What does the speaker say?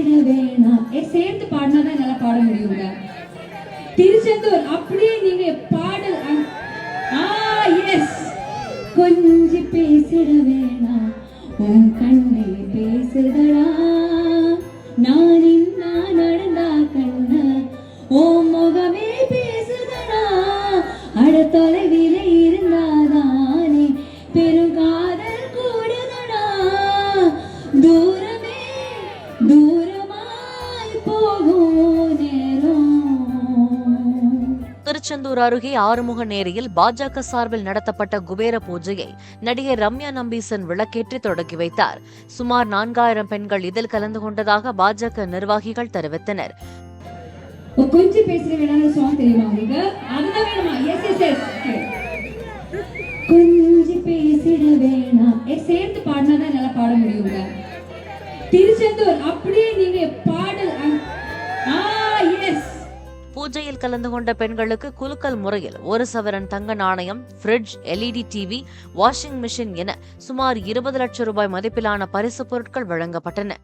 பேசிட வேணாம். சேர்த்து பாடினாதான் நல்லா பாட முடியுங்க. திருச்செந்தூர் அப்படியே நீங்க பாடல். எஸ். கொஞ்சம் பேசிட வேணாம், உன் கண்ணை பேசுதடா, நான் இன்னா நடந்தா கண்ண ஓ முகமே பேசுதடா, அட தொலைவில இருந்தாதானே பெருங்காதல் கூடுதடா, தூரமே தூரமாய் போகும் நேரம். திருச்செந்தூர் அருகே ஆறுமுகநேரியில் பாஜக சார்பில் நடத்தப்பட்ட குபேர பூஜையை நடிகை ரம்யா நம்பீசன் விளக்கேற்றி தொடங்கி வைத்தார். சுமார் 4000 பெண்கள் இதில் கலந்து கொண்டதாக பாஜக நிர்வாகிகள் தெரிவித்தனர். கொஞ்சம் பேசுற வேணாம் சாங் தெரியுமா உங்களுக்கு? அதுதான் வேணுமா? Yes yes yes. கொஞ்சம் பேசிட வேணாம். சேர்த்து பாடினாதான் நல்லா பாட முடியுங்க. திருச்செந்தூர் அப்படியே நீங்க பாடல். எஸ். பூஜையில் கலந்து கொண்ட பெண்களுக்கு குலுக்கல் முறையில் 1 சவரன் தங்க நாணயம், fridge, LED TV, washing machine என சுமார் 20 லட்சம் ரூபாய் மதிப்பிலான பரிசு பொருட்கள் வழங்கப்பட்டன.